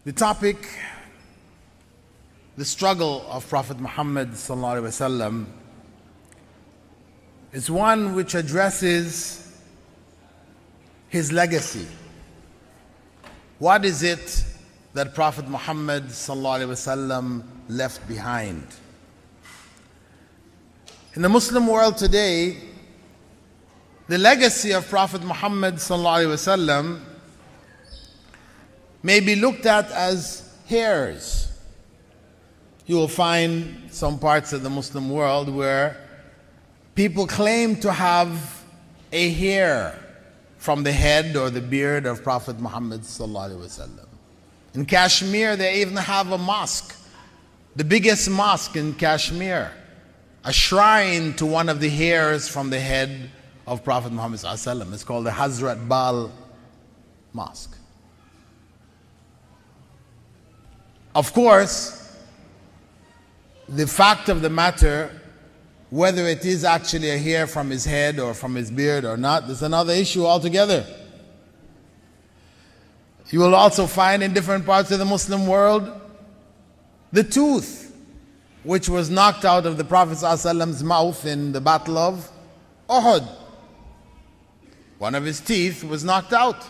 The topic, the struggle of Prophet Muhammad sallallahu alaihi wasallam, is one which addresses his legacy. What is it that Prophet Muhammad sallallahu alaihi wasallam left behind? In the Muslim world today, the legacy of Prophet Muhammad sallallahu alaihi wasallam may be looked at as hairs. You will find some parts of the Muslim world where people claim to have a hair from the head or the beard of Prophet Muhammad sallallahu alaihi wasallam. In Kashmir, they even have a mosque, the biggest mosque in Kashmir, a shrine to one of the hairs from the head of Prophet Muhammad sallallahu alaihi wasallam. It's called the Hazrat Bal Mosque. Of course, the fact of the matter, whether it is actually a hair from his head or from his beard or not, is another issue altogether. You will also find in different parts of the Muslim world the tooth which was knocked out of the Prophet ﷺ's mouth in the Battle of Uhud. One of his teeth was knocked out.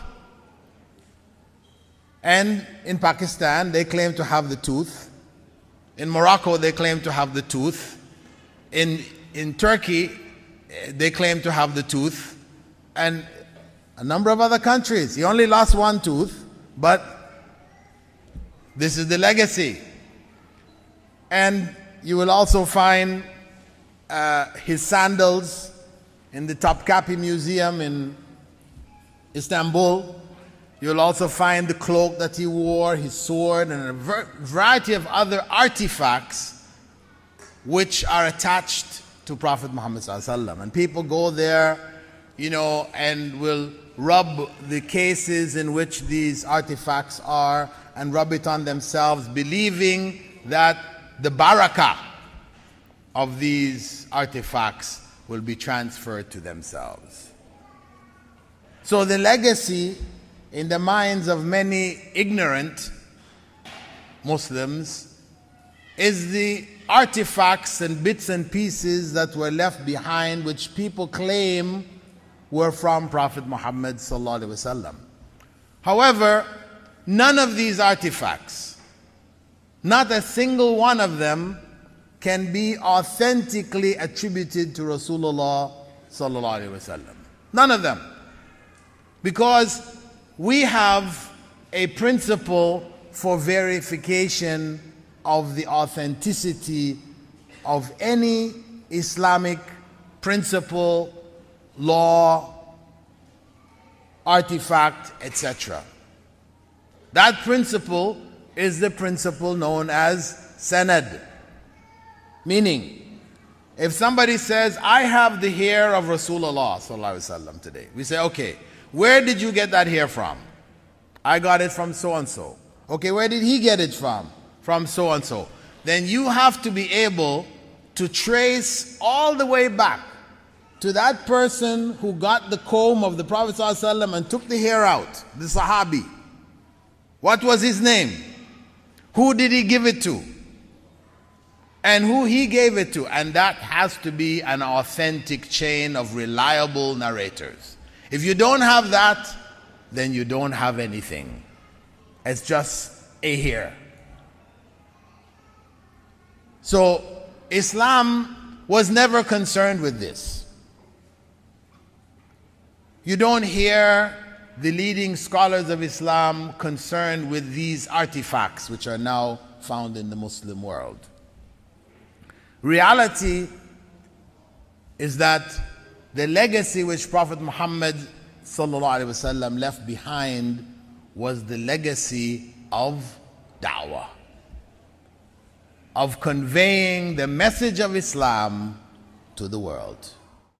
And in Pakistan, they claim to have the tooth. In Morocco, they claim to have the tooth. In Turkey, they claim to have the tooth. And a number of other countries. He only lost one tooth, but this is the legacy. And you will also find his sandals in the Topkapi Museum in Istanbul. You'll also find the cloak that he wore, his sword, and a variety of other artifacts which are attached to Prophet Muhammad ﷺ. And people go there, and will rub the cases in which these artifacts are and rub it on themselves, believing that the barakah of these artifacts will be transferred to themselves. So the legacy in the minds of many ignorant Muslims is the artifacts and bits and pieces that were left behind, which people claim were from Prophet Muhammad sallallahu alaihi wasallam. However, none of these artifacts, not a single one of them, can be authentically attributed to Rasulullah sallallahu alaihi wasallam. None of them. Because we have a principle for verification of the authenticity of any Islamic principle, law, artifact, etc. That principle is the principle known as sanad. Meaning, if somebody says, I have the hair of Rasulullah sallallahu alaihi wasallam today, we say, okay, where did you get that hair from? I got it from so-and-so. Okay, where did he get it from? From so-and-so. Then you have to be able to trace all the way back to that person who got the comb of the Prophet ﷺ and took the hair out, the Sahabi. What was his name? Who did he give it to? And who he gave it to. And that has to be an authentic chain of reliable narrators. If you don't have that, then you don't have anything. It's just a hair. So Islam was never concerned with this. You don't hear the leading scholars of Islam concerned with these artifacts which are now found in the Muslim world. Reality is that the legacy which Prophet Muhammad sallallahu alaihi wasallam left behind was the legacy of da'wah, of conveying the message of Islam to the world.